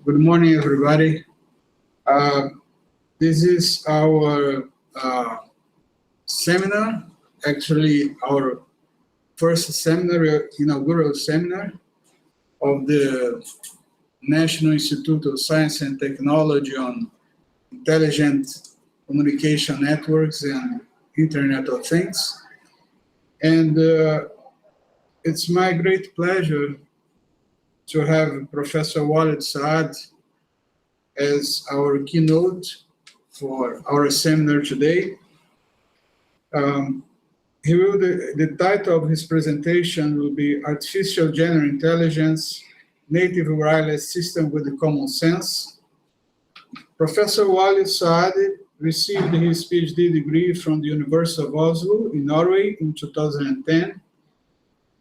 Good morning, everybody. This is our seminar, actually our first seminar, inaugural seminar of the National Institute of Science and Technology on Intelligent Communication Networks and Internet of Things. And it's my great pleasure to have Professor Walid Saad as our keynote for our seminar today. The title of his presentation will be Artificial General Intelligence, Native Wireless System with Common Sense. Professor Walid Saad received his PhD degree from the University of Oslo in Norway in 2010.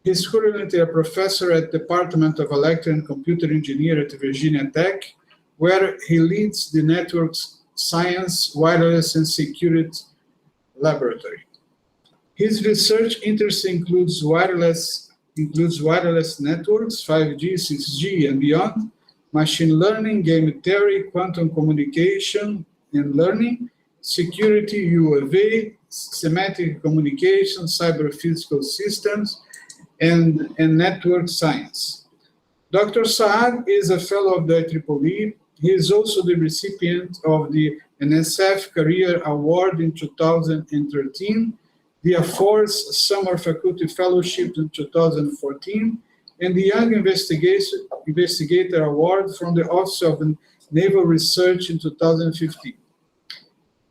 He's currently a professor at the Department of Electrical and Computer Engineering at Virginia Tech, where he leads the Networks Science, Wireless, and Security Laboratory. His research interests includes wireless networks, 5G, 6G, and beyond, machine learning, game theory, quantum communication and learning, security, UAV, semantic communication, cyber-physical systems, and network science. Dr. Saad is a fellow of the IEEE. He is also the recipient of the NSF Career Award in 2013, the Affor's Summer Faculty Fellowship in 2014, and the Young Investigator Award from the Office of Naval Research in 2015.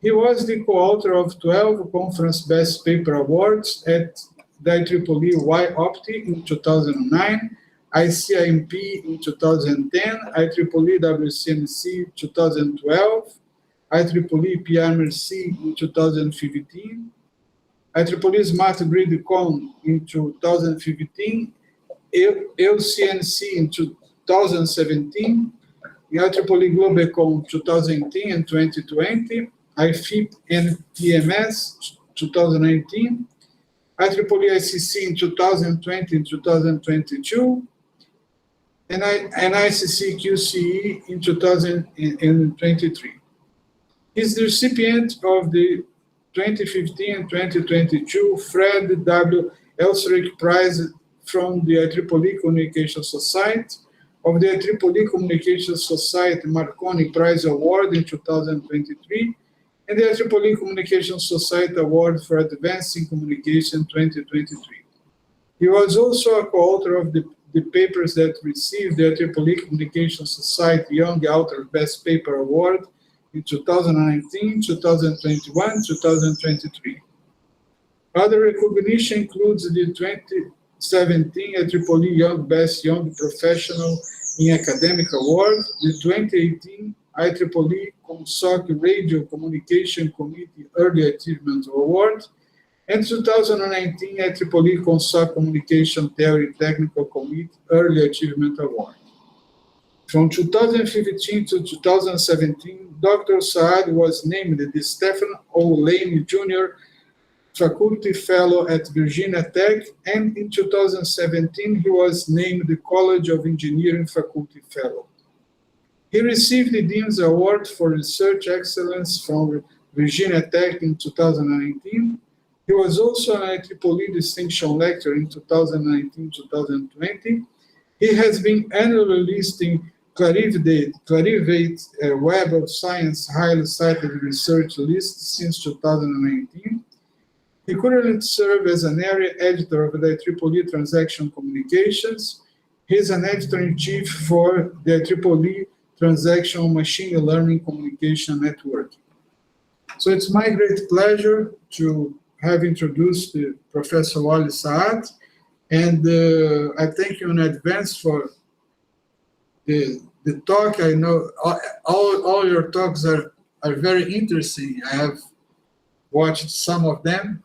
He was the co-author of 12 Conference Best Paper Awards at the IEEE Y-OPTI in 2009, ICIMP in 2010, IEEE WCMC 2012, IEEE PRMC in 2015, IEEE Smart Grid Con in 2015, LCNC in 2017, IEEE Globecon 2018 and 2020, IFIP and PMS 2019, IEEE ICC in 2020 and 2022, and ICC QCE in 2023. He's the recipient of the 2015 and 2022 Fred W. Elserich Prize from the IEEE Communication Society, of the IEEE Communication Society Marconi Prize Award in 2023, and the IEEE Communication Society Award for Advancing Communication 2023. He was also a co-author of the papers that received the IEEE Communication Society Young Author Best Paper Award in 2019, 2021, 2023. Other recognition includes the 2017 IEEE Young Best Young Professional in Academic Award, the 2018 IEEE COMSOC Radio Communication Committee Early Achievement Award, and 2019 IEEE COMSOC Communication Theory Technical Committee Early Achievement Award. From 2015 to 2017, Dr. Saad was named the Stephen O. Lane Jr. Faculty Fellow at Virginia Tech, and in 2017, he was named the College of Engineering Faculty Fellow. He received the Dean's Award for Research Excellence from Virginia Tech in 2019. He was also an IEEE Distinction Lecturer in 2019-2020. He has been annually listing Clarivate Web of Science highly cited research list since 2019. He currently serves as an area editor of the IEEE Transaction Communications. He is an editor-in-chief for the IEEE Transaction Machine Learning Communication Network. So it's my great pleasure to have introduced Professor Walid Saad, and I thank you in advance for the talk. I know all your talks are very interesting. I have watched some of them,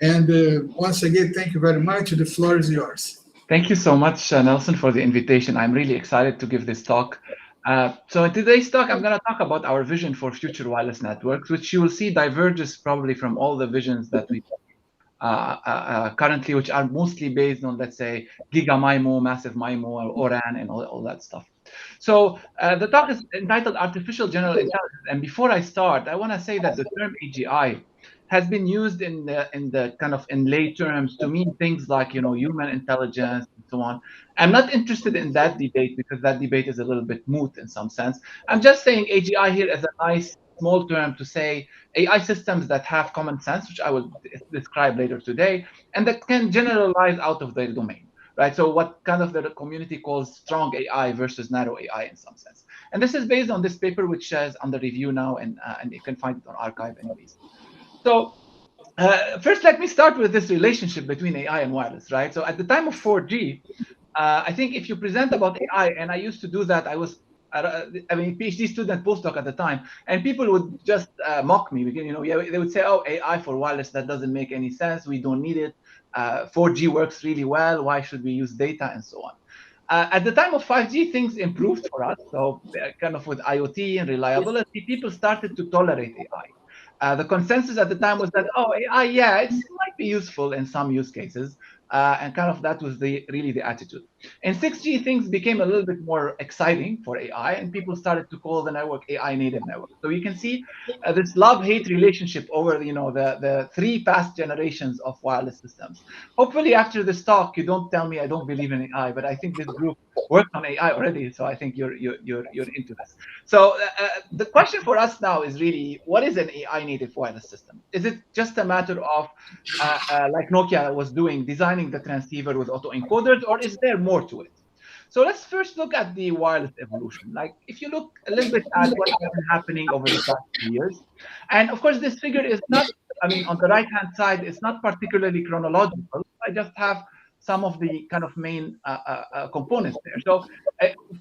and once again, thank you very much. The floor is yours. Thank you so much, Nelson, for the invitation. I'm really excited to give this talk. So in today's talk, I'm going to talk about our vision for future wireless networks, which you will see diverges probably from all the visions that we currently, which are mostly based on, let's say, Giga MIMO, Massive MIMO, or ORAN, and all that stuff. So the talk is entitled Artificial General Intelligence. And before I start, I want to say that the term AGI has been used in the kind of in lay terms to mean things like, human intelligence and so on. I'm not interested in that debate because that debate is a little bit moot in some sense. I'm just saying AGI here as a nice small term to say AI systems that have common sense, which I will describe later today, and that can generalize out of their domain. Right, so what kind of the community calls strong AI versus narrow AI in some sense, and this is based on this paper which is under review now, and you can find it on arXiv anyways. So first, let me start with this relationship between AI and wireless, right? So at the time of 4G, I think if you present about AI, and I used to do that, I was, PhD student postdoc at the time, and people would just mock me because, they would say, oh, AI for wireless, that doesn't make any sense. We don't need it. 4G works really well. Why should we use data and so on? At the time of 5G, things improved for us. So kind of with IoT and reliability, people started to tolerate AI. The consensus at the time was that, oh, AI, yeah, it might be useful in some use cases. And kind of that was really the attitude. In 6G, things became a little bit more exciting for AI, and people started to call the network AI native network. So you can see this love-hate relationship over the three past generations of wireless systems. Hopefully, after this talk, you don't tell me I don't believe in AI, but I think this group worked on AI already, so I think you're into this. So the question for us now is really, what is an AI native wireless system? Is it just a matter of like Nokia was doing, designing the transceiver with autoencoders, or is there more to it? So let's first look at the wireless evolution. Like if you look a little bit at what has been happening over the past few years, and of course this figure is not, on the right-hand side, it's not particularly chronological. I just have some of the kind of main components there. So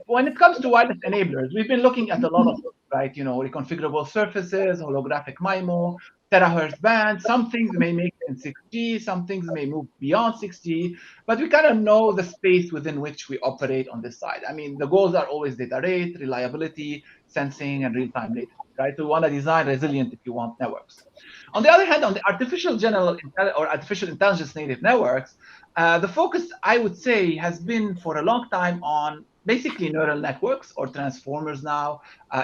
when it comes to wireless enablers, we've been looking at a lot of, right, reconfigurable surfaces, holographic MIMO, terahertz band. Some things may make it in 6G, some things may move beyond 6G, but we kind of know the space within which we operate on this side. The goals are always data rate, reliability, sensing, and real-time latency, right? So we want to design resilient, if you want, networks. On the other hand, on the artificial intelligence native networks, the focus, I would say, has been for a long time on basically neural networks or transformers now,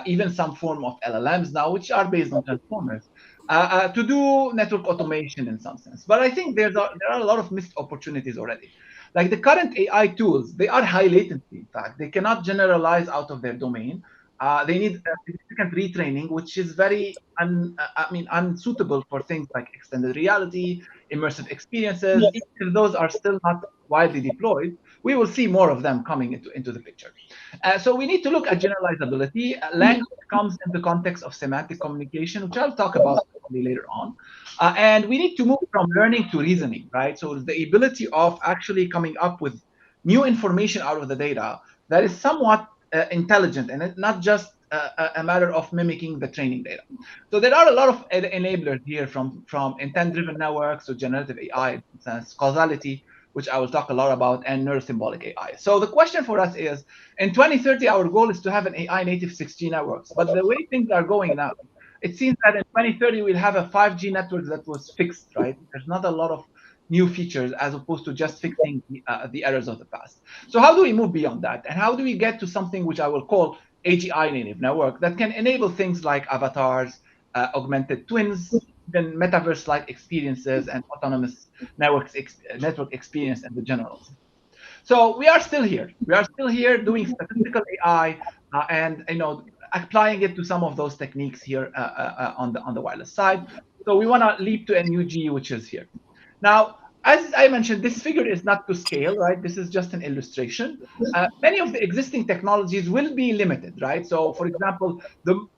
even some form of LLMs now, which are based on transformers, to do network automation in some sense. But I think there are a lot of missed opportunities already. Like the current AI tools, they are high latency. In fact, they cannot generalize out of their domain. They need significant retraining, which is very unsuitable for things like extended reality, immersive experiences. Even if those are still not widely deployed, we will see more of them coming into the picture. So we need to look at generalizability. Language comes in the context of semantic communication, which I'll talk about later on. And we need to move from learning to reasoning, right? So the ability of actually coming up with new information out of the data that is somewhat intelligent, and it's not just a matter of mimicking the training data. So there are a lot of enablers here, from intent-driven networks to generative AI, causality, which I will talk a lot about, and neurosymbolic AI. So the question for us is, in 2030, our goal is to have an AI native 6G networks. But the way things are going now, it seems that in 2030, we'll have a 5G network that was fixed, right? There's not a lot of new features as opposed to just fixing the errors of the past. So how do we move beyond that? And how do we get to something which I will call AGI native network that can enable things like avatars, augmented twins, even metaverse-like experiences, and autonomous network experience in the general sense? So we are still here. We are still here doing statistical AI and applying it to some of those techniques here on the wireless side. So we want to leap to NUG, which is here. Now, as I mentioned, this figure is not to scale, right? This is just an illustration. Many of the existing technologies will be limited, right? So, for example,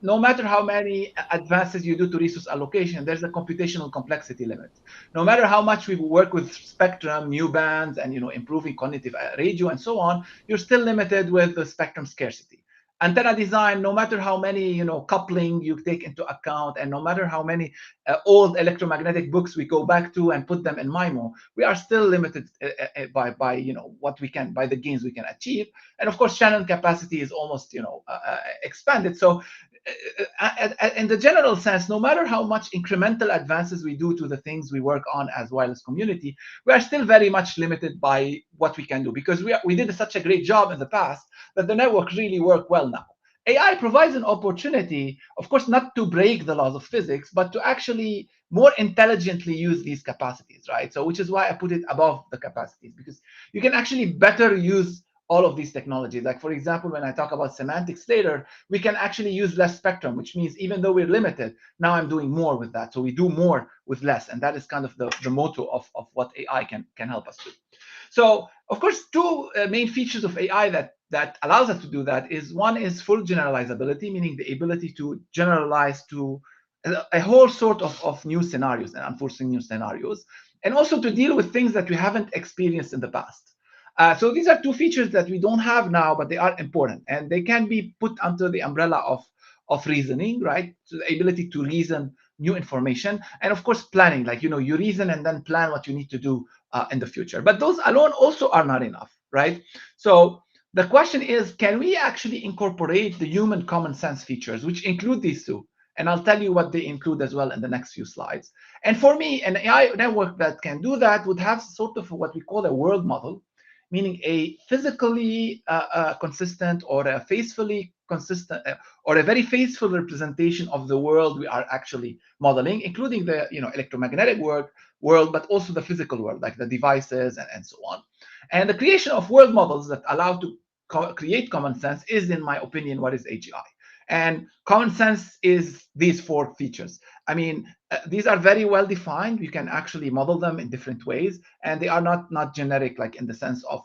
no matter how many advances you do to resource allocation, there's a computational complexity limit. No matter how much we work with spectrum, new bands, and improving cognitive radio and so on, you're still limited with the spectrum scarcity. Antenna design, no matter how many coupling you take into account, and no matter how many old electromagnetic books we go back to and put them in MIMO, we are still limited by what we can, by the gains we can achieve. And of course, channel capacity is almost expanded. So in the general sense, no matter how much incremental advances we do to the things we work on as wireless community, we are still very much limited by what we can do, because we did such a great job in the past that the network really work well now. AI provides an opportunity, of course, not to break the laws of physics, but to actually more intelligently use these capacities, right? So which is why I put it above the capacities, because you can actually better use all of these technologies. Like, for example, when I talk about semantics later, we can actually use less spectrum, which means even though we're limited, now I'm doing more with that. So we do more with less. And that is kind of the motto of what AI can help us do. So, of course, two main features of AI that allows us to do that is, one is full generalizability, meaning the ability to generalize to a whole sort of new scenarios and unforeseen new scenarios, and also to deal with things that we haven't experienced in the past. So these are two features that we don't have now, but they are important, and they can be put under the umbrella of reasoning, right? So the ability to reason new information, and of course planning, like, you reason and then plan what you need to do in the future. But those alone also are not enough, right? So the question is, can we actually incorporate the human common sense features, which include these two? And I'll tell you what they include as well in the next few slides. And for me, an AI network that can do that would have sort of what we call a world model, meaning a physically consistent or a faithfully consistent or a very faithful representation of the world we are actually modeling, including the electromagnetic world, but also the physical world, like the devices and so on. And the creation of world models that allow to create common sense is, in my opinion, what is AGI. And common sense is these four features. I mean, these are very well defined. You can actually model them in different ways, and they are not generic, like in the sense of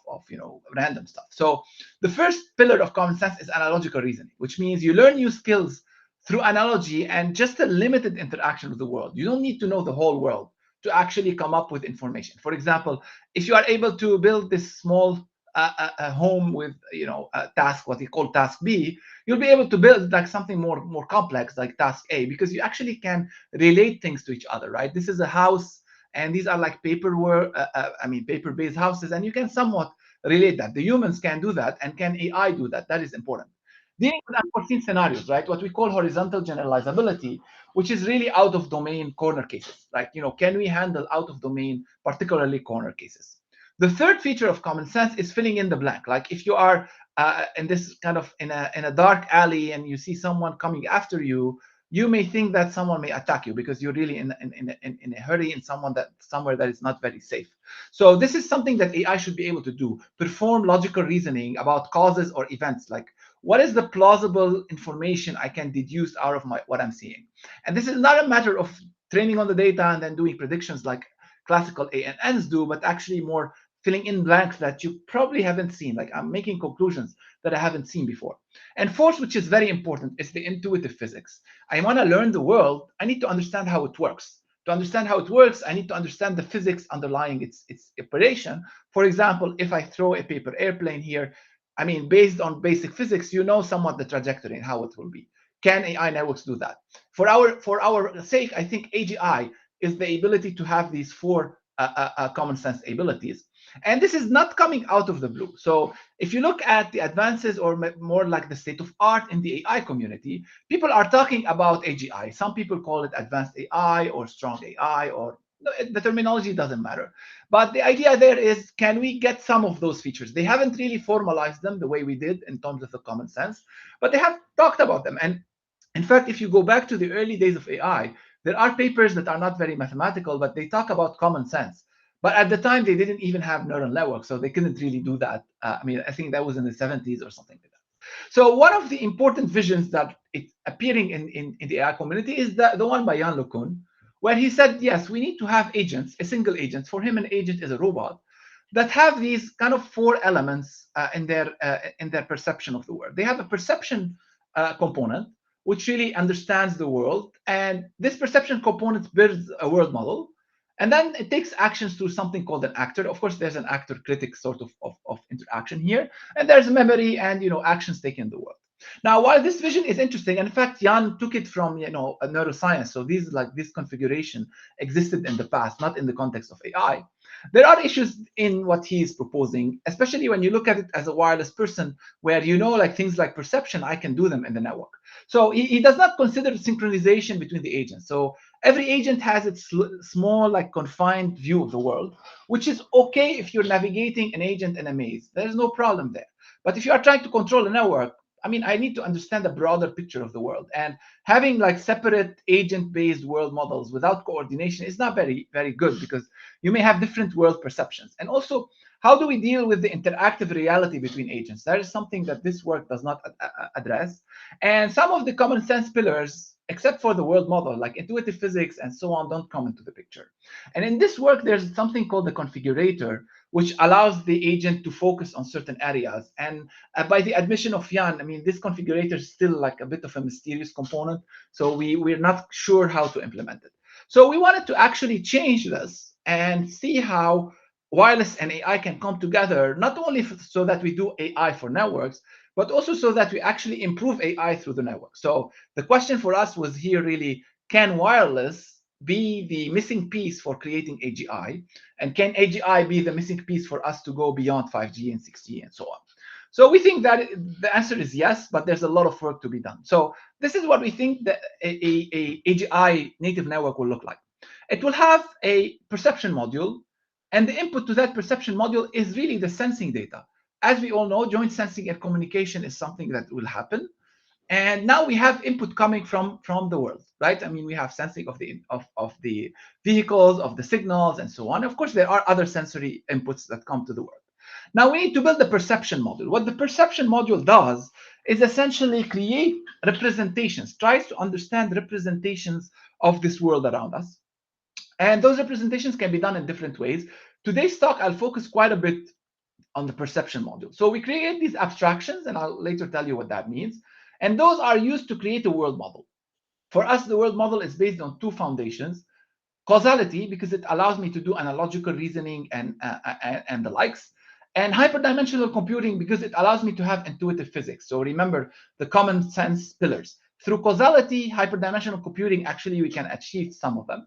random stuff. So the first pillar of common sense is analogical reasoning, which means you learn new skills through analogy and just a limited interaction with the world. You don't need to know the whole world to actually come up with information. For example, if you are able to build this small a home with a task, what we call task B, you'll be able to build like something more complex like task A, because you actually can relate things to each other, right? This is a house, and these are like paper-based houses, and you can somewhat relate that. The humans can do that, and can AI do that? That is important. Dealing with unforeseen scenarios, right? What we call horizontal generalizability, which is really out of domain corner cases. Like, can we handle out of domain, particularly corner cases? The third feature of common sense is filling in the blank. Like if you are in this kind of in a dark alley and you see someone coming after you, you may think that someone may attack you because you're really in a hurry in somewhere that is not very safe. So this is something that AI should be able to do: perform logical reasoning about causes or events. Like, what is the plausible information I can deduce out of what I'm seeing? And this is not a matter of training on the data and then doing predictions like classical ANNs do, but actually more filling in blanks that you probably haven't seen. Like, I'm making conclusions that I haven't seen before. And fourth, which is very important, is the intuitive physics. I want to learn the world. I need to understand how it works. To understand how it works, I need to understand the physics underlying its operation. For example, if I throw a paper airplane here, I mean, based on basic physics, you know somewhat the trajectory and how it will be. Can AI networks do that? For our sake, I think AGI is the ability to have these four common sense abilities. And this is not coming out of the blue. So if you look at the advances, or more like the state of art in the AI community, people are talking about AGI. Some people call it advanced AI or strong AI, or the terminology doesn't matter. But the idea there is, can we get some of those features? They haven't really formalized them the way we did in terms of the common sense, but they have talked about them. And in fact, if you go back to the early days of AI, there are papers that are not very mathematical, but they talk about common sense. But at the time, they didn't even have neural networks, so they couldn't really do that. I mean, I think that was in the 70s or something like that. So one of the important visions that it's appearing in the AI community is the one by Yann LeCun, where he said, yes, we need to have agents, a single agent. For him, an agent is a robot that have these kind of four elements in their perception of the world. They have a perception component, which really understands the world. And this perception component builds a world model. And then it takes actions through something called an actor. Of course, there's an actor-critic sort of interaction here. And there's memory and actions taken in the world. Now, while this vision is interesting, and in fact, Jan took it from a neuroscience. So this configuration existed in the past, not in the context of AI. there are issues in what he is proposing, especially when you look at it as a wireless person, where like things like perception, I can do them in the network. So he does not consider synchronization between the agents. So every agent has its small, like confined view of the world, which is okay if you're navigating an agent in a maze. There's no problem there. But if you are trying to control a network, I mean, I need to understand the broader picture of the world. And having like separate agent-based world models without coordination is not very, very good, because you may have different world perceptions. And also, how do we deal with the interactive reality between agents? That is something that this work does not address. And some of the common sense pillars, except for the world model, like intuitive physics and so on, don't come into the picture. And in this work, there's something called the configurator, which allows the agent to focus on certain areas. And by the admission of Jan, I mean, this configurator is still like a bit of a mysterious component. So we're not sure how to implement it. So we wanted to actually change this and see how wireless and AI can come together, not only so that we do AI for networks, but also so that we actually improve AI through the network. So the question for us was here really, can wireless be the missing piece for creating AGI? And can AGI be the missing piece for us to go beyond 5G and 6G and so on? So we think that the answer is yes, but there's a lot of work to be done. So this is what we think that a AGI native network will look like. It will have a perception module, and the input to that perception module is really the sensing data. As we all know, joint sensing and communication is something that will happen. And now we have input coming from the world, right? I mean, we have sensing of the vehicles, of the signals, and so on. Of course, there are other sensory inputs that come to the world. Now we need to build the perception module. What the perception module does is essentially create representations, tries to understand representations of this world around us. And those representations can be done in different ways. Today's talk, I'll focus quite a bit on the perception module. So we create these abstractions, and I'll later tell you what that means. And those are used to create a world model. For us, the world model is based on two foundations. Causality, because it allows me to do analogical reasoning and the likes. And hyperdimensional computing, because it allows me to have intuitive physics. So remember the common sense pillars. Through causality, hyperdimensional computing, actually we can achieve some of them.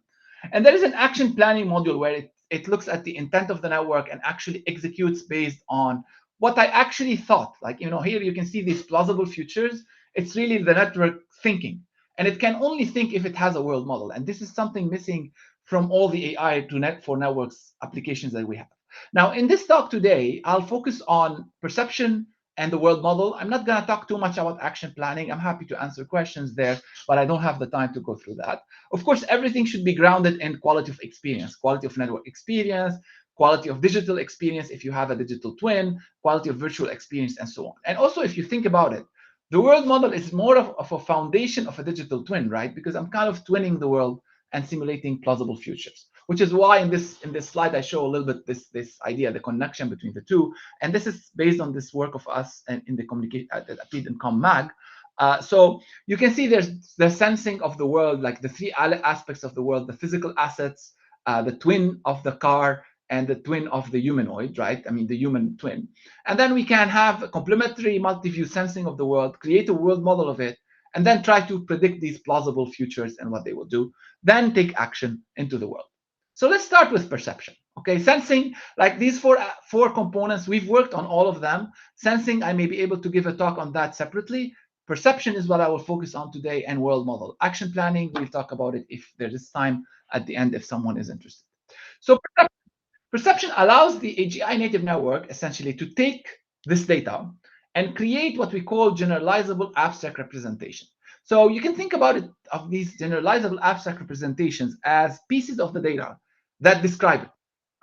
And there is an action planning module where it looks at the intent of the network and actually executes based on what I actually thought. Like, here you can see these plausible futures. It's really the network thinking. And it can only think if it has a world model. And this is something missing from all the AI for networks applications that we have. Now, in this talk today, I'll focus on perception and the world model. I'm not going to talk too much about action planning. I'm happy to answer questions there, but I don't have the time to go through that. Of course, everything should be grounded in quality of experience, quality of network experience, quality of digital experience if you have a digital twin, quality of virtual experience, and so on. And also, if you think about it, the world model is more of a foundation of a digital twin, right? Because I'm kind of twinning the world and simulating plausible futures, which is why in this slide I show a little bit this idea, the connection between the two. And this is based on this work of us and in the communication that appeared in CommMag. So you can see there's the sensing of the world, like the three aspects of the world: the physical assets, the twin of the car, and the twin of the humanoid, right? I mean, the human twin. And then we can have a complementary multi-view sensing of the world, create a world model of it, and then try to predict these plausible futures and what they will do, then take action into the world. So let's start with perception. Okay, sensing, like these four components, we've worked on all of them. Sensing, I may be able to give a talk on that separately. Perception is what I will focus on today, and world model. Action planning, we'll talk about it if there is time at the end, if someone is interested. So perception allows the AGI native network essentially to take this data and create what we call generalizable abstract representation. So you can think about it of these generalizable abstract representations as pieces of the data that describe it.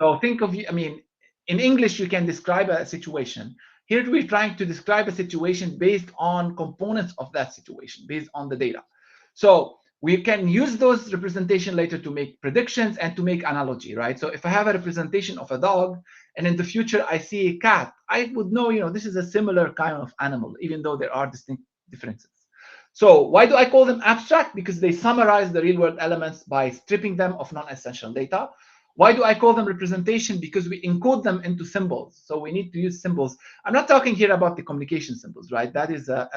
So think of, I mean, in English, you can describe a situation. Here we're trying to describe a situation based on components of that situation, based on the data. So we can use those representation later to make predictions and to make analogy, right? So if I have a representation of a dog and in the future I see a cat, I would know, this is a similar kind of animal, even though there are distinct differences. So why do I call them abstract? Because they summarize the real world elements by stripping them of non-essential data. Why do I call them representation? Because we encode them into symbols. So we need to use symbols. I'm not talking here about the communication symbols, right? That is a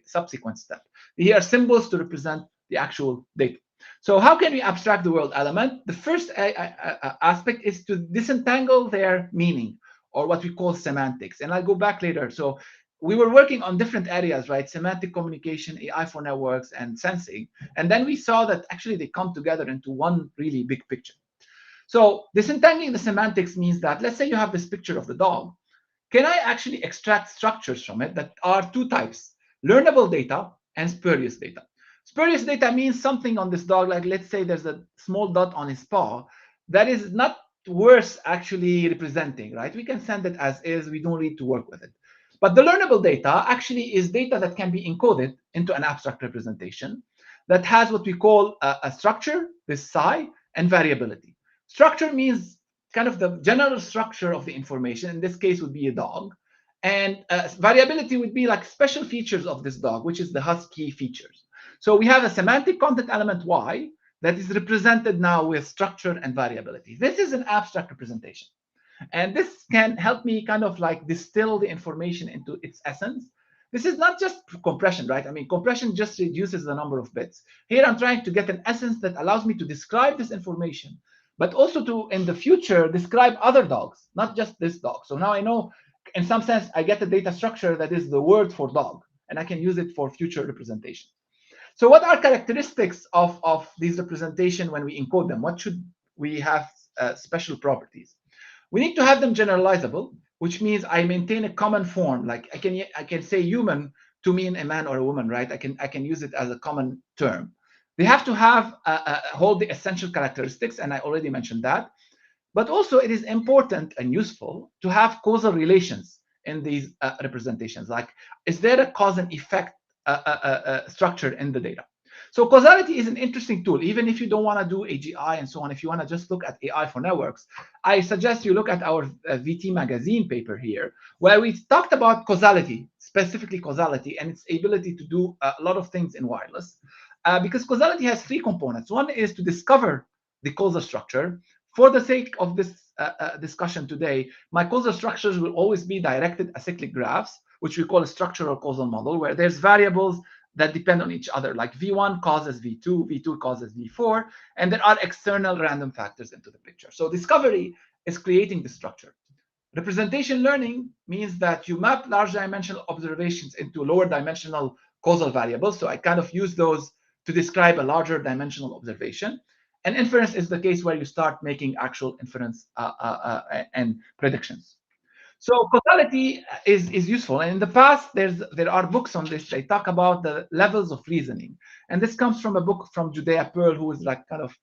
subsequent step. Here are symbols to represent the actual data. So how can we abstract the world element? The first aspect is to disentangle their meaning, or what we call semantics. And I'll go back later. So we were working on different areas, right? Semantic communication, AI for networks, and sensing. And then we saw that actually they come together into one really big picture. So disentangling the semantics means that, let's say you have this picture of the dog. Can I actually extract structures from it that are two types: learnable data and spurious data? Spurious data means something on this dog, like let's say there's a small dot on his paw that is not worth actually representing, right? We can send it as is, we don't need to work with it. But the learnable data actually is data that can be encoded into an abstract representation that has what we call a structure, this psi, and variability. Structure means kind of the general structure of the information. In this case would be a dog. And variability would be like special features of this dog, which is the husky features. So we have a semantic content element Y that is represented now with structure and variability. This is an abstract representation. And this can help me kind of like distill the information into its essence. This is not just compression, right? I mean, compression just reduces the number of bits. Here I'm trying to get an essence that allows me to describe this information, but also to, in the future, describe other dogs, not just this dog. So now I know, in some sense, I get a data structure that is the word for dog, and I can use it for future representation. So what are characteristics of these representation when we encode them? What should we have special properties? We need to have them generalizable, which means I maintain a common form. Like I can say human to mean a man or a woman, right? I can use it as a common term. They have to have hold the essential characteristics, and I already mentioned that. But also it is important and useful to have causal relations in these representations. Like, is there a cause and effect structure in the data? So causality is an interesting tool, even if you don't want to do AGI and so on. If you want to just look at AI for networks, I suggest you look at our VT magazine paper here, where we talked about causality, specifically causality, and its ability to do a lot of things in wireless. Because causality has three components. One is to discover the causal structure. For the sake of this discussion today, my causal structures will always be directed acyclic graphs, which we call a structural causal model, where there's variables that depend on each other, like V1 causes V2, V2 causes V4, and there are external random factors into the picture. So discovery is creating the structure. Representation learning means that you map large dimensional observations into lower dimensional causal variables. So I kind of use those to describe a larger dimensional observation. And inference is the case where you start making actual inference and predictions. So causality is useful. And in the past, there are books on this. They talk about the levels of reasoning. And this comes from a book from Judea Pearl, who is like kind of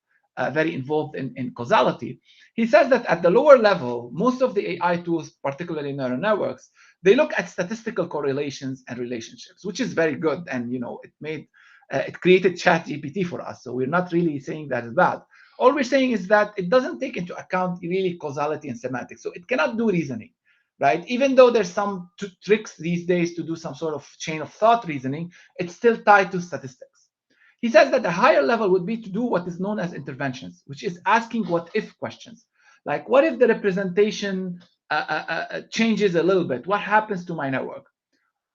very involved in causality. He says that at the lower level, most of the AI tools, particularly neural networks, they look at statistical correlations and relationships, which is very good. And it created ChatGPT for us. So we're not really saying that is bad. All we're saying is that it doesn't take into account really causality and semantics. So it cannot do reasoning, right? Even though there's some tricks these days to do some sort of chain of thought reasoning, it's still tied to statistics. He says that the higher level would be to do what is known as interventions, which is asking what-if questions. Like, what if the representation changes a little bit? What happens to my network?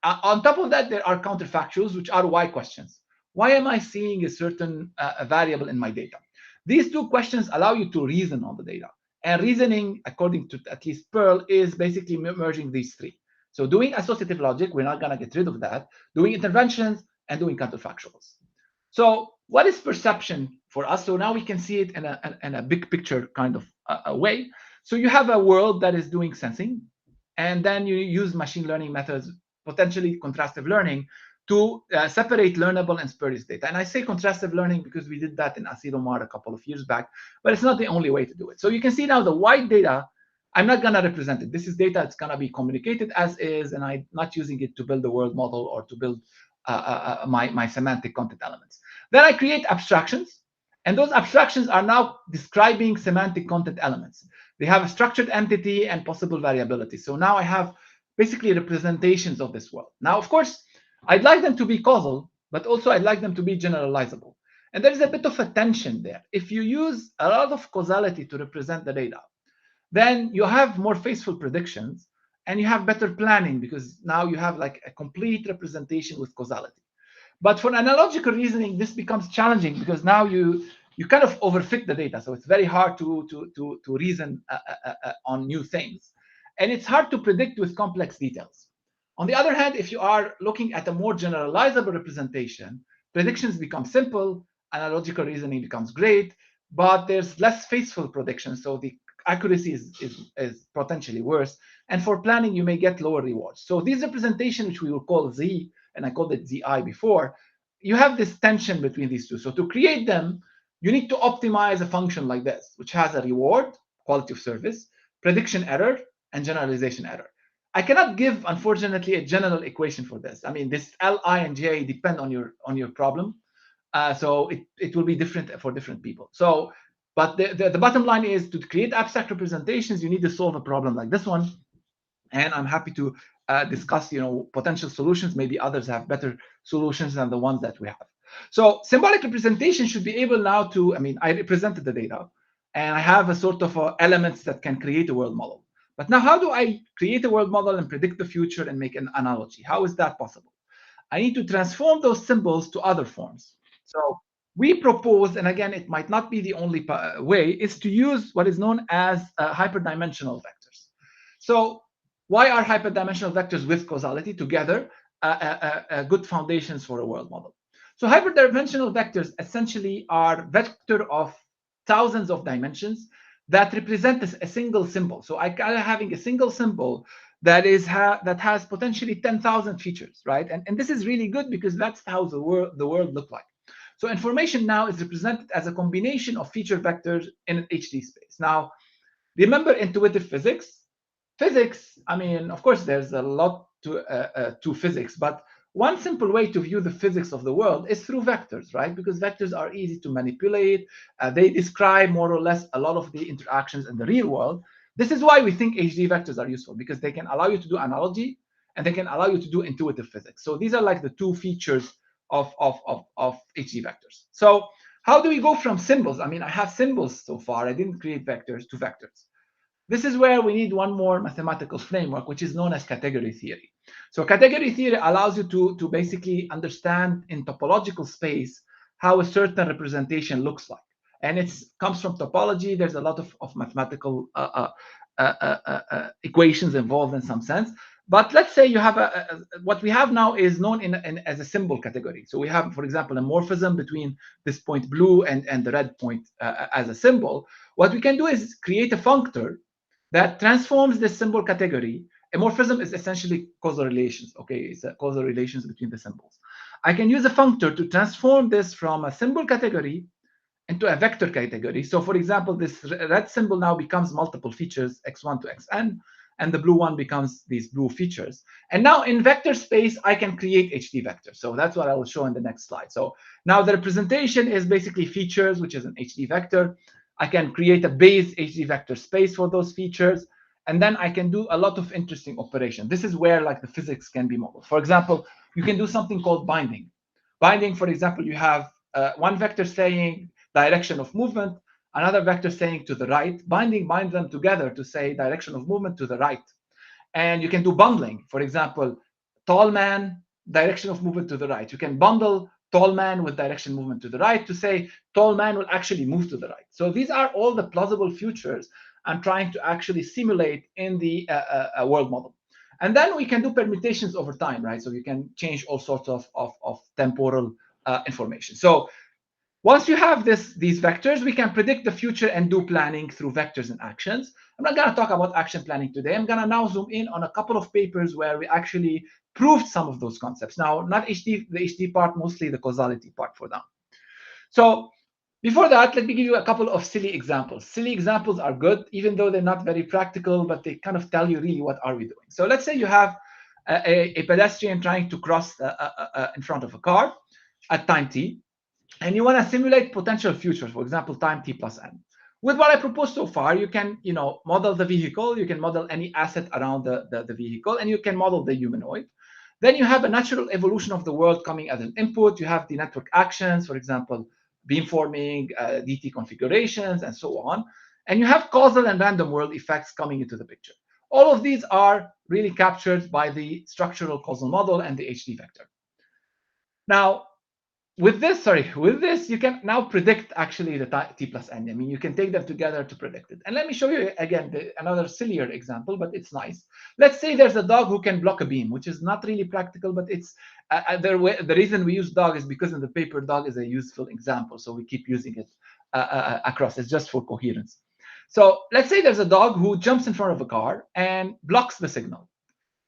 On top of that, there are counterfactuals, which are why questions. Why am I seeing a certain variable in my data? These two questions allow you to reason on the data. And reasoning, according to at least Pearl, is basically merging these three. So doing associative logic, we're not going to get rid of that. Doing interventions and doing counterfactuals. So what is perception for us? So now we can see it in a big picture kind of a way. So you have a world that is doing sensing, and then you use machine learning methods, potentially contrastive learning, to separate learnable and spurious data. And I say contrastive learning because we did that in Asilomar a couple of years back, but it's not the only way to do it. So you can see now the white data, I'm not going to represent it. This is data that's going to be communicated as is, and I'm not using it to build the world model or to build my semantic content elements. Then I create abstractions, and those abstractions are now describing semantic content elements. They have a structured entity and possible variability. So now I have basically representations of this world. Now, of course, I'd like them to be causal, but also I'd like them to be generalizable. And there's a bit of a tension there. If you use a lot of causality to represent the data, then you have more faithful predictions and you have better planning, because now you have like a complete representation with causality. But for analogical reasoning, this becomes challenging because now you kind of overfit the data. So it's very hard to reason on new things. And it's hard to predict with complex details. On the other hand, if you are looking at a more generalizable representation, predictions become simple, analogical reasoning becomes great, but there's less faithful predictions. So the accuracy is potentially worse. And for planning, you may get lower rewards. So these representations, which we will call Z, and I called it ZI before, you have this tension between these two. So to create them, you need to optimize a function like this, which has a reward, quality of service, prediction error, and generalization error. I cannot give, unfortunately, a general equation for this. I mean, this L, I, and J depend on your problem. So it will be different for different people. So, but the bottom line is, to create abstract representations, you need to solve a problem like this one. And I'm happy to discuss, potential solutions. Maybe others have better solutions than the ones that we have. So symbolic representation should be able now to, I represented the data, and I have a sort of elements that can create a world model. But now, how do I create a world model and predict the future and make an analogy? How is that possible? I need to transform those symbols to other forms. So we propose, and again, it might not be the only way, is to use what is known as hyperdimensional vectors. So why are hyperdimensional vectors with causality together good foundations for a world model? So hyperdimensional vectors essentially are vector of thousands of dimensions that represent a single symbol. So I kind of having a single symbol that has potentially 10,000 features, right? And this is really good because that's how the world look like. So information now is represented as a combination of feature vectors in an HD space. Now, remember intuitive physics? Physics, of course, there's a lot to physics, but one simple way to view the physics of the world is through vectors, right? Because vectors are easy to manipulate. They describe more or less a lot of the interactions in the real world. This is why we think HD vectors are useful, because they can allow you to do analogy and they can allow you to do intuitive physics. So these are like the two features of HD vectors. So how do we go from symbols? I have symbols so far. I didn't create vectors to vectors. This is where we need one more mathematical framework, which is known as category theory. So category theory allows you to basically understand in topological space how a certain representation looks like. And it comes from topology. There's a lot of mathematical equations involved in some sense. But let's say you have what we have now is known as a symbol category. So we have, for example, a morphism between this point blue and the red point as a symbol. What we can do is create a functor that transforms this symbol category. A morphism is essentially causal relations. Okay, it's a causal relations between the symbols. I can use a functor to transform this from a symbol category into a vector category. So for example, this red symbol now becomes multiple features, x1 to xn, and the blue one becomes these blue features. And now in vector space, I can create HD vectors. So that's what I will show in the next slide. So now the representation is basically features, which is an HD vector. I can create a base HD vector space for those features. And then I can do a lot of interesting operations. This is where like the physics can be modeled. For example, you can do something called binding. Binding, for example, you have one vector saying direction of movement, another vector saying to the right. Bind them together to say direction of movement to the right. And you can do bundling. For example, tall man, direction of movement to the right. You can bundle tall man with direction movement to the right to say tall man will actually move to the right. So these are all the plausible futures I'm trying to actually simulate in the world model. And then we can do permutations over time, right? So you can change all sorts of temporal information. So once you have these vectors, we can predict the future and do planning through vectors and actions. I'm not going to talk about action planning today. I'm going to now zoom in on a couple of papers where we actually proved some of those concepts. Now, not the HD part, mostly the causality part for them. So before that, let me give you a couple of silly examples. Silly examples are good, even though they're not very practical, but they kind of tell you really what are we doing. So let's say you have a pedestrian trying to cross in front of a car at time t. And you want to simulate potential futures, for example, time t plus n. With what I proposed so far, you can model the vehicle, you can model any asset around the vehicle, and you can model the humanoid. Then you have a natural evolution of the world coming as an input. You have the network actions, for example, beamforming, DT configurations, and so on. And you have causal and random world effects coming into the picture. All of these are really captured by the structural causal model and the HD vector. Now, with this, you can now predict actually the t plus n. I mean, you can take them together to predict it. And let me show you again another sillier example, but it's nice. Let's say there's a dog who can block a beam, which is not really practical, but it's the reason we use dog is because in the paper, dog is a useful example, so we keep using it across. It's just for coherence. So let's say there's a dog who jumps in front of a car and blocks the signal.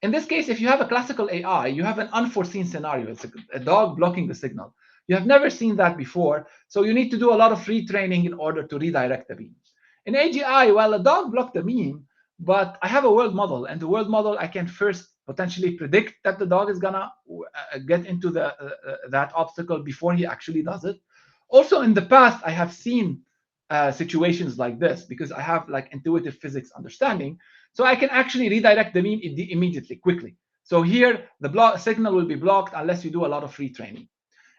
In this case, if you have a classical AI, you have an unforeseen scenario. It's a dog blocking the signal. You have never seen that before, so you need to do a lot of retraining in order to redirect the beam. In AGI, well, a dog blocked the beam, but I have a world model, and the world model, I can first potentially predict that the dog is gonna get into that obstacle before he actually does it. Also, in the past, I have seen situations like this because I have like intuitive physics understanding, so I can actually redirect the beam immediately, quickly. So here, the signal will be blocked unless you do a lot of retraining.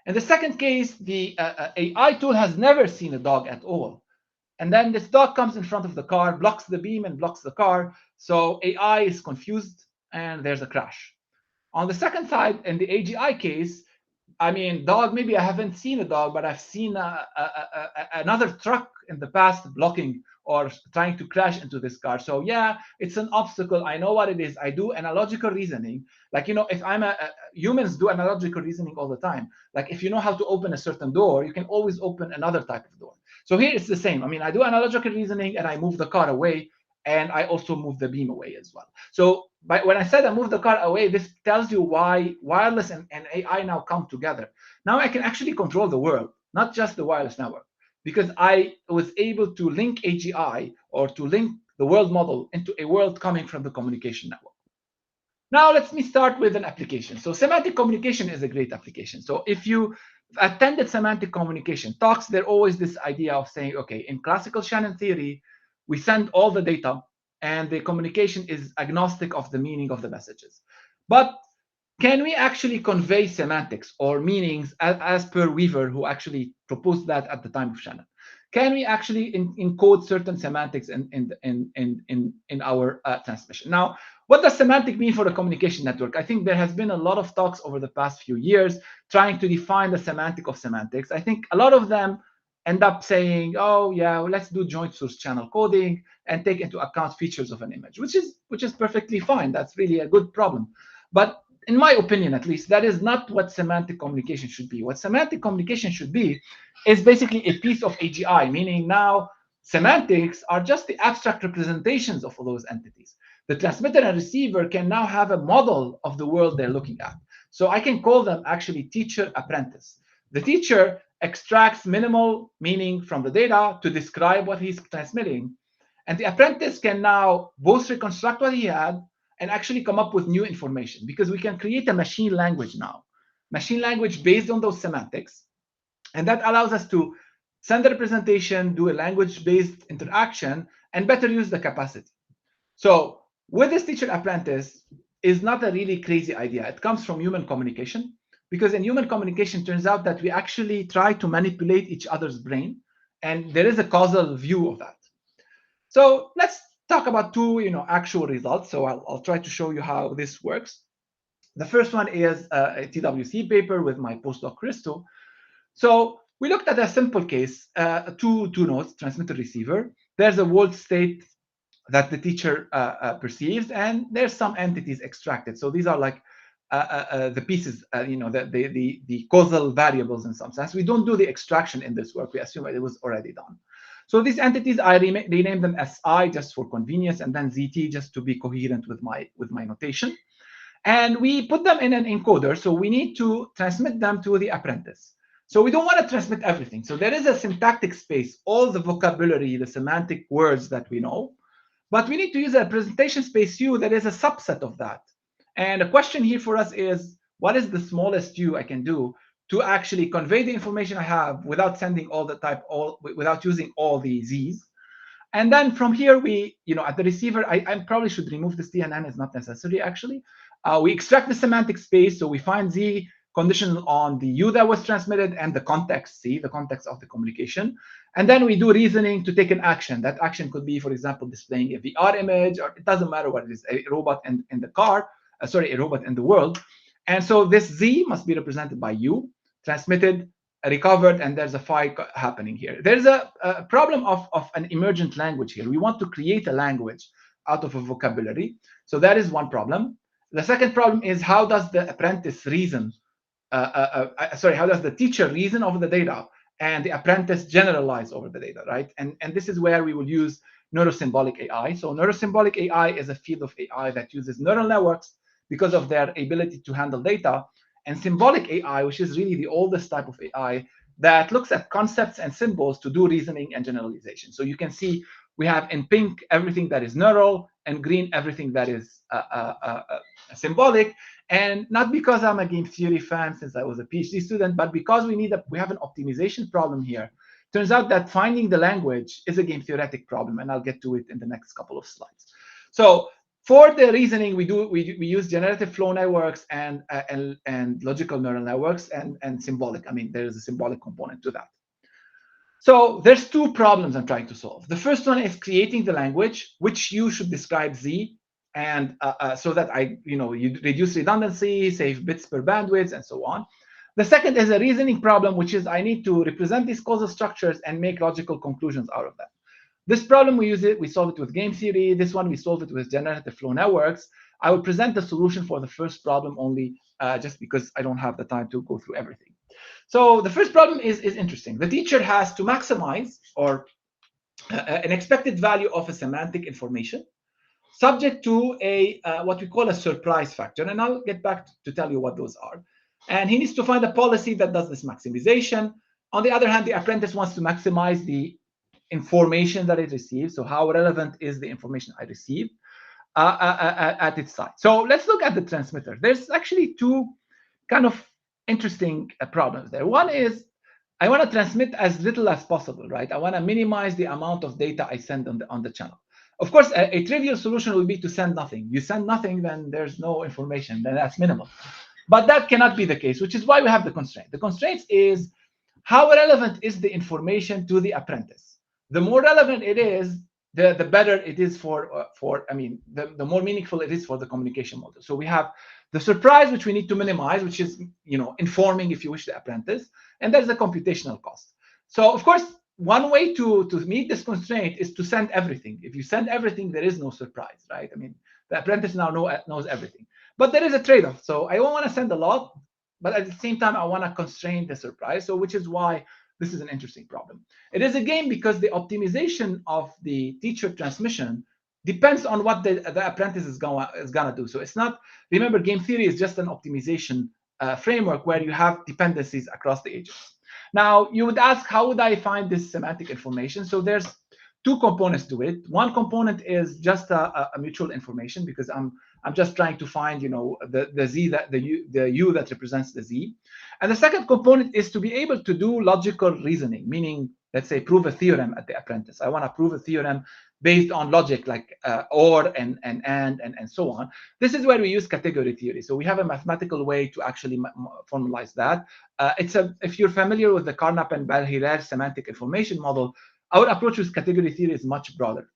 In the second case, the AI tool has never seen a dog at all. And then this dog comes in front of the car, blocks the beam and blocks the car. So AI is confused and there's a crash. On the second side, in the AGI case, I mean, dog, maybe I haven't seen a dog, but I've seen another truck in the past blocking or trying to crash into this car. So yeah, it's an obstacle. I know what it is. I do analogical reasoning. Like, if I'm humans do analogical reasoning all the time. Like if you know how to open a certain door, you can always open another type of door. So here it's the same. I mean, I do analogical reasoning and I move the car away, and I also move the beam away as well. So when I said I move the car away, this tells you why wireless and AI now come together. Now I can actually control the world, not just the wireless network, because I was able to link AGI or to link the world model into a world coming from the communication network. Now let me start with an application. So semantic communication is a great application. So if you attended semantic communication talks, there's always this idea of saying, okay, in classical Shannon theory, we send all the data and the communication is agnostic of the meaning of the messages. But can we actually convey semantics or meanings as per Weaver, who actually proposed that at the time of Shannon? Can we actually encode certain semantics in our transmission? Now, what does semantic mean for a communication network? I think there has been a lot of talks over the past few years trying to define the semantic of semantics. I think a lot of them end up saying, oh yeah, well, let's do joint source channel coding and take into account features of an image, which is perfectly fine. That's really a good problem. But in my opinion, at least, that is not what semantic communication should be. What semantic communication should be is basically a piece of AGI, meaning now semantics are just the abstract representations of all those entities. The transmitter and receiver can now have a model of the world they're looking at. So I can call them actually teacher-apprentice. The teacher extracts minimal meaning from the data to describe what he's transmitting. And the apprentice can now both reconstruct what he had and actually come up with new information, because we can create a machine language now. Machine language based on those semantics. And that allows us to send a representation, do a language-based interaction, and better use the capacity. So with this teacher-apprentice is not a really crazy idea. It comes from human communication, because in human communication, it turns out that we actually try to manipulate each other's brain, and there is a causal view of that. So let's talk about two actual results. So I'll try to show you how this works. The first one is a TWC paper with my postdoc Christo. So we looked at a simple case, two nodes, transmitter receiver. There's a world state that the teacher perceives, and there's some entities extracted. So these are like the pieces, the causal variables in some sense. We don't do the extraction in this work. We assume it was already done. So these entities, I renamed them SI just for convenience, and then ZT just to be coherent with my notation. And we put them in an encoder. So we need to transmit them to the apprentice. So we don't want to transmit everything. So there is a syntactic space, all the vocabulary, the semantic words that we know. But we need to use a representation space U that is a subset of that. And the question here for us is, what is the smallest U I can do to actually convey the information I have without sending without using all the Z's? And then from here, we, at the receiver, I probably should remove this DNN. It's not necessary, actually. We extract the semantic space. So we find Z conditional on the U that was transmitted and the context, C, the context of the communication. And then we do reasoning to take an action. That action could be, for example, displaying a VR image, or it doesn't matter what it is, a robot in the car, a robot in the world. And so this Z must be represented by U, transmitted, recovered, and there's a phi happening here. There's a problem of an emergent language here. We want to create a language out of a vocabulary. So that is one problem. The second problem is, how does the apprentice reason? How does the teacher reason over the data and the apprentice generalize over the data, right? And this is where we will use neurosymbolic AI. So neurosymbolic AI is a field of AI that uses neural networks because of their ability to handle data, and symbolic AI, which is really the oldest type of AI that looks at concepts and symbols to do reasoning and generalization. So you can see we have in pink everything that is neural, and green everything that is symbolic. And not because I'm a game theory fan since I was a PhD student, but because we have an optimization problem here. Turns out that finding the language is a game theoretic problem, and I'll get to it in the next couple of slides. So for the reasoning, we use generative flow networks and logical neural networks and symbolic. I mean, there is a symbolic component to that. So there's two problems I'm trying to solve. The first one is creating the language, which you should describe Z, and so that you reduce redundancy, save bits per bandwidth, and so on. The second is a reasoning problem, which is I need to represent these causal structures and make logical conclusions out of them. This problem we solve it with game theory. This one we solve it with generative flow networks. I will present the solution for the first problem only, just because I don't have the time to go through everything. So the first problem is interesting. The teacher has to maximize or an expected value of a semantic information subject to a what we call a surprise factor. And I'll get back to tell you what those are. And he needs to find a policy that does this maximization. On the other hand, the apprentice wants to maximize the information that it receives. So how relevant is the information I receive at its side? So let's look at the transmitter. There's actually two kind of interesting problems there. One is I want to transmit as little as possible, right? I want to minimize the amount of data I send on the channel. Of course, a trivial solution would be to send nothing. You send nothing, then there's no information, then that's minimal. But that cannot be the case, which is why we have the constraint. The constraint is how relevant is the information to the apprentice. The more relevant it is, the better it is the more meaningful it is for the communication model. So we have the surprise, which we need to minimize, which is informing, if you wish, the apprentice, and there's a computational cost. So of course, one way to meet this constraint is to send everything. If you send everything, there is no surprise, right? I mean, the apprentice now knows everything. But there is a trade-off. So I don't want to send a lot, but at the same time, I want to constrain the surprise. So which is why this is an interesting problem. It is a game because the optimization of the teacher transmission depends on what the apprentice is gonna do. So it's not, remember, game theory is just an optimization framework where you have dependencies across the agents. Now, you would ask, how would I find this semantic information? So there's two components to it. One component is just a mutual information, because I'm just trying to find the Z, the U that represents the Z. And the second component is to be able to do logical reasoning, meaning, let's say, prove a theorem at the apprentice. I want to prove a theorem based on logic, like or and so on. This is where we use category theory. So we have a mathematical way to actually formalize that. If you're familiar with the Carnap and Bell-Hilaire semantic information model, our approach with category theory is much broader.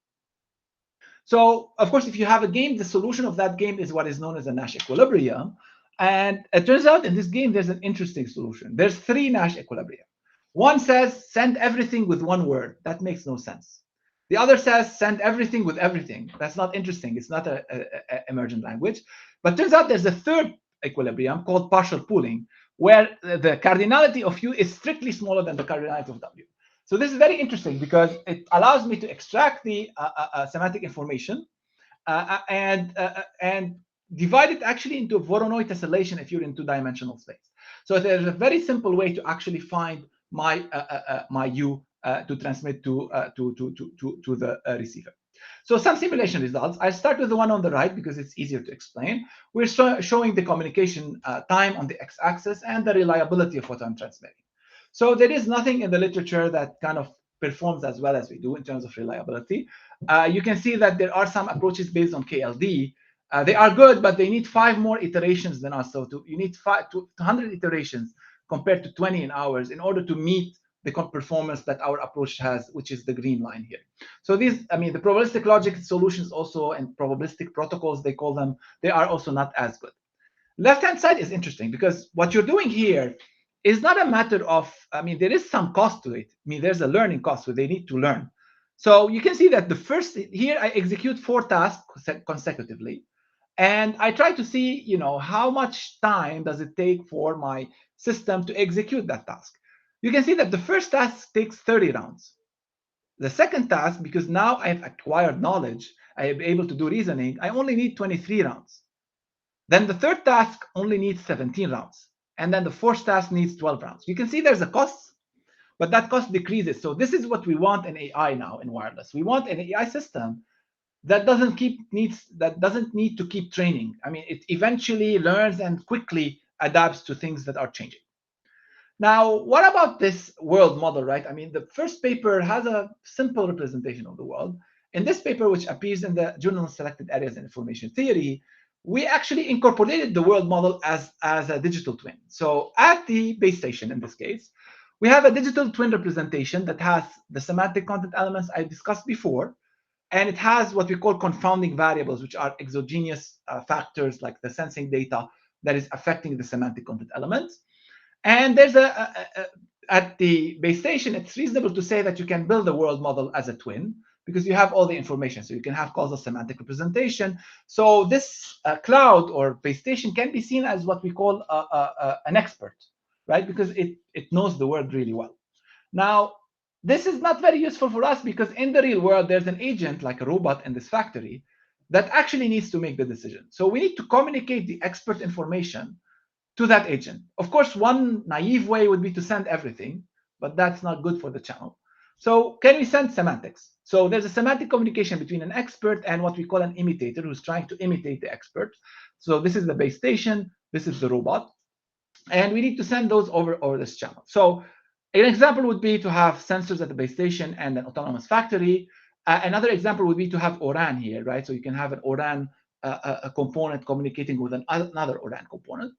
So, of course, if you have a game, the solution of that game is what is known as a Nash equilibrium. And it turns out in this game, there's an interesting solution. There's 3 Nash equilibria. One says, send everything with one word. That makes no sense. The other says, send everything with everything. That's not interesting. It's not an emergent language. But turns out there's a third equilibrium called partial pooling, where the cardinality of U is strictly smaller than the cardinality of W. So this is very interesting because it allows me to extract the semantic information and divide it actually into a Voronoi tessellation if you're in 2-dimensional space. So there's a very simple way to actually find my my U to transmit to the receiver. So some simulation results. I start with the one on the right because it's easier to explain. We're showing the communication time on the x-axis and the reliability of what I'm transmitting. So there is nothing in the literature that kind of performs as well as we do in terms of reliability. You can see that there are some approaches based on KLD. They are good, but they need 5 more iterations than us. So you need 100 iterations compared to 20 in ours in order to meet the performance that our approach has, which is the green line here. So these, I mean, the probabilistic logic solutions also, and probabilistic protocols, they call them, they are also not as good. Left-hand side is interesting because what you're doing here is not a matter of, I mean, there is some cost to it. I mean, there's a learning cost where they need to learn. So you can see that the first, here I execute 4 tasks consecutively. And I try to see, you know, how much time does it take for my system to execute that task. You can see that the first task takes 30 rounds. The second task, because now I've acquired knowledge, I am able to do reasoning, I only need 23 rounds. Then the third task only needs 17 rounds. And then the fourth task needs 12 rounds. You can see there's a cost, but that cost decreases. So this is what we want in AI now in wireless. We want an AI system that doesn't need to keep training. I mean, it eventually learns and quickly adapts to things that are changing. Now, what about this world model, right? I mean, the first paper has a simple representation of the world. In this paper, which appears in the Journal Selected Areas in Information Theory, we actually incorporated the world model as a digital twin. So at the base station, in this case, we have a digital twin representation that has the semantic content elements I discussed before, and it has what we call confounding variables, which are exogenous factors like the sensing data that is affecting the semantic content elements. And there's at the base station, it's reasonable to say that you can build a world model as a twin because you have all the information. So you can have causal semantic representation. So this cloud or base station can be seen as what we call an expert, right? Because it knows the world really well. Now, this is not very useful for us because in the real world, there's an agent like a robot in this factory that actually needs to make the decision. So we need to communicate the expert information to that agent. Of course, one naive way would be to send everything, but that's not good for the channel. So can we send semantics? So there's a semantic communication between an expert and what we call an imitator who's trying to imitate the expert. So this is the base station, this is the robot, and we need to send those over this channel. So an example would be to have sensors at the base station and an autonomous factory. Another example would be to have ORAN here, right? So you can have an ORAN a component communicating with another ORAN component.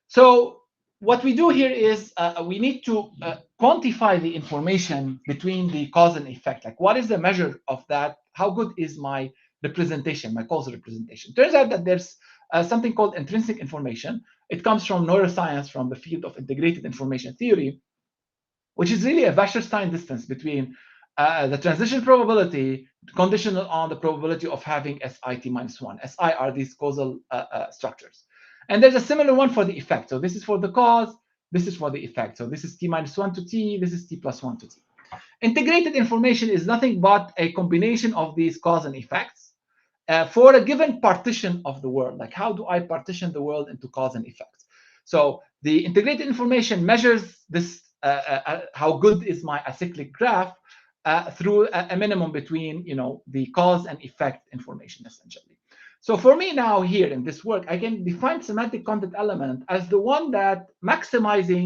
So what we do here is we need to quantify the information between the cause and effect. Like, what is the measure of that? How good is my representation, my causal representation? Turns out that there's something called intrinsic information. It comes from neuroscience, from the field of integrated information theory, which is really a Wasserstein distance between the transition probability conditional on the probability of having SIT minus 1. SI are these causal structures. And there's a similar one for the effect. So this is for the cause, this is for the effect. So this is T minus 1 to T, this is T plus 1 to T. Integrated information is nothing but a combination of these cause and effects for a given partition of the world. Like, how do I partition the world into cause and effects? So the integrated information measures this, how good is my acyclic graph through a minimum between, you know, the cause and effect information, essentially. So for me now here in this work, I can define semantic content element as the one that maximizes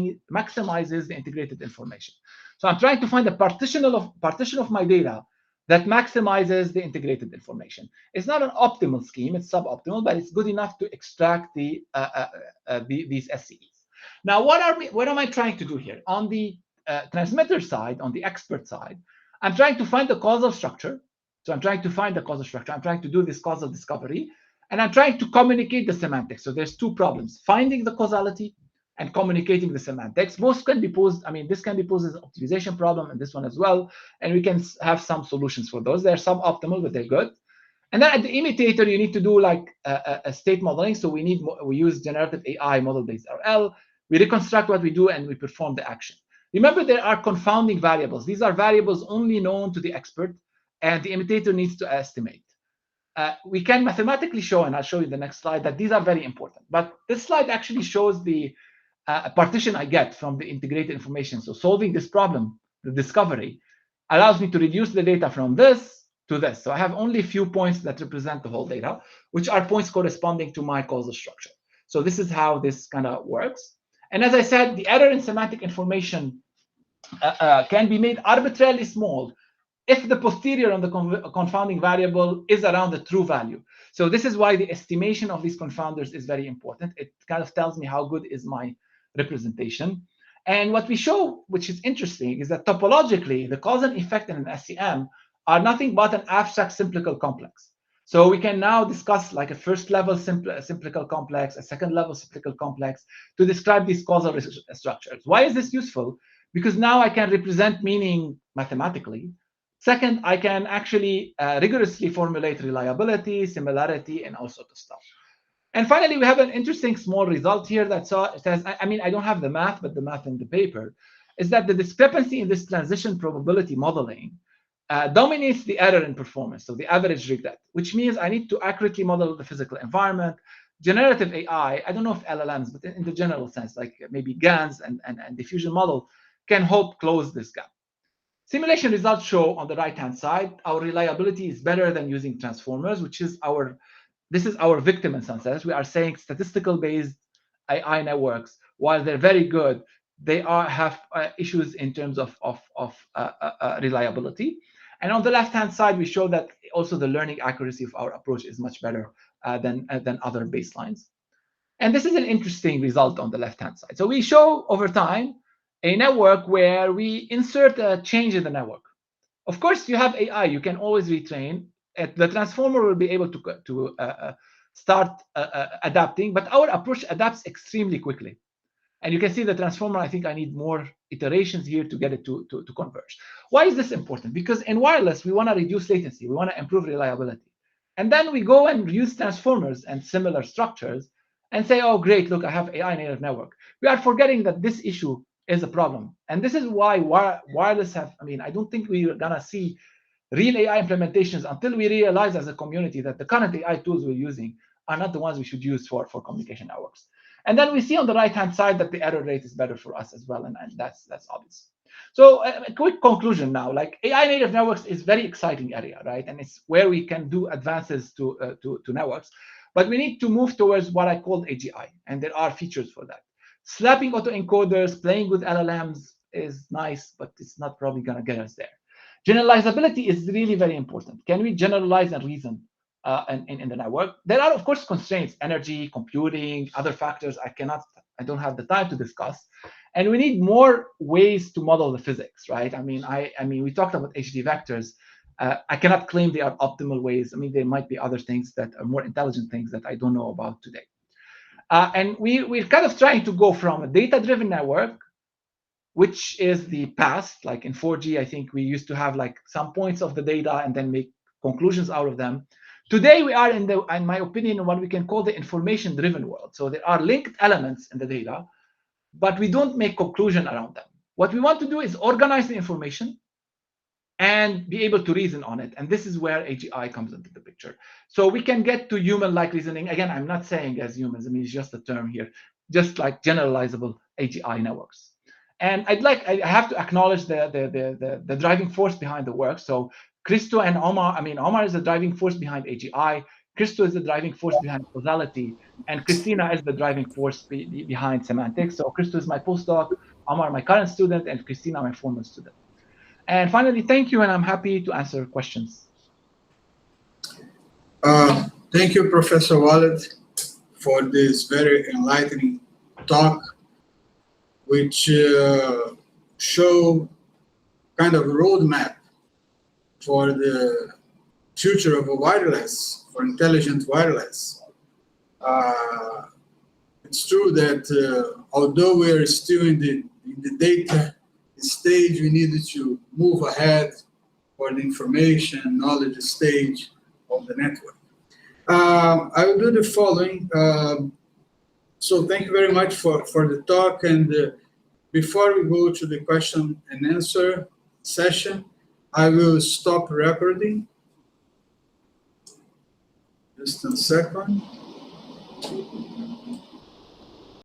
the integrated information. So I'm trying to find a partition of my data that maximizes the integrated information. It's not an optimal scheme, it's suboptimal, but it's good enough to extract these SCEs. Now, what am I trying to do here? On the transmitter side, on the expert side, I'm trying to find the causal structure. So I'm trying to find the causal structure. I'm trying to do this causal discovery, and I'm trying to communicate the semantics. So there's two problems: finding the causality and communicating the semantics. Both can be posed. I mean, this can be posed as an optimization problem, and this one as well. And we can have some solutions for those. They're suboptimal, but they're good. And then at the imitator, you need to do like a state modeling. So we use generative AI model-based RL. We reconstruct what we do, and we perform the action. Remember, there are confounding variables. These are variables only known to the expert, and the imitator needs to estimate. We can mathematically show, and I'll show you the next slide, that these are very important. But this slide actually shows the partition I get from the integrated information. So solving this problem, the discovery, allows me to reduce the data from this to this. So I have only a few points that represent the whole data, which are points corresponding to my causal structure. So this is how this kind of works. And as I said, the error in semantic information can be made arbitrarily small if the posterior on the confounding variable is around the true value. So this is why the estimation of these confounders is very important. It kind of tells me how good is my representation. And what we show, which is interesting, is that topologically, the cause and effect in an SCM are nothing but an abstract simplical complex. So we can now discuss like a first level simplical complex, a second level simplical complex to describe these causal structures. Why is this useful? Because now I can represent meaning mathematically. Second, I can actually rigorously formulate reliability, similarity, and all sorts of stuff. And finally, we have an interesting small result here that says, I mean, I don't have the math, but the math in the paper is that the discrepancy in this transition probability modeling dominates the error in performance, so the average regret, which means I need to accurately model the physical environment. Generative AI, I don't know if LLMs, but in the general sense, like maybe GANs and diffusion model can help close this gap. Simulation results show on the right-hand side, our reliability is better than using transformers, which is this is our victim in some sense. We are saying statistical-based AI networks, while they're very good, they have issues in terms of reliability. And on the left-hand side, we show that also the learning accuracy of our approach is much better than other baselines. And this is an interesting result on the left-hand side. So we show over time a network where we insert a change in the network. Of course, you have AI, you can always retrain. The transformer will be able to start adapting, but our approach adapts extremely quickly. And you can see the transformer, I think I need more iterations here to get it to converge. Why is this important? Because in wireless, we want to reduce latency. We want to improve reliability. And then we go and use transformers and similar structures and say, oh, great, look, I have AI native network. We are forgetting that this issue is a problem. And this is why wireless I don't think we're going to see real AI implementations until we realize as a community that the current AI tools we're using are not the ones we should use for communication networks. And then we see on the right-hand side that the error rate is better for us as well, and that's obvious. So a quick conclusion now, like AI native networks is very exciting area, right? And it's where we can do advances to networks, but we need to move towards what I called AGI, and there are features for that. Slapping autoencoders, playing with LLMs is nice, but it's not probably gonna get us there. Generalizability is really very important. Can we generalize and reason in the network? There are, of course, constraints, energy, computing, other factors I don't have the time to discuss. And we need more ways to model the physics, right? I mean, we talked about HD vectors. I cannot claim they are optimal ways. I mean, there might be other things that are more intelligent things that I don't know about today. And we're kind of trying to go from a data-driven network, which is the past. Like in 4G, I think we used to have like some points of the data and then make conclusions out of them. Today, we are in my opinion, what we can call the information-driven world. So there are linked elements in the data, but we don't make conclusion around them. What we want to do is organize the information and be able to reason on it. And this is where AGI comes into the picture. So we can get to human-like reasoning. Again, I'm not saying as humans, I mean, it's just a term here, just like generalizable AGI networks. And I have to acknowledge the driving force behind the work. So Christo and Omar, Omar is the driving force behind AGI. Christo is the driving force behind causality. And Christina is the driving force behind semantics. So Christo is my postdoc, Omar, my current student, and Christina, my former student. And finally, thank you, and I'm happy to answer questions. Thank you, Professor Walid, for this very enlightening talk, which show kind of a roadmap for the future of wireless, for intelligent wireless. It's true that although we are still in the data stage, we needed to move ahead for the information knowledge stage of the network. I will do the following. So thank you very much for the talk. And before we go to the question and answer session, I will stop recording. Just a second.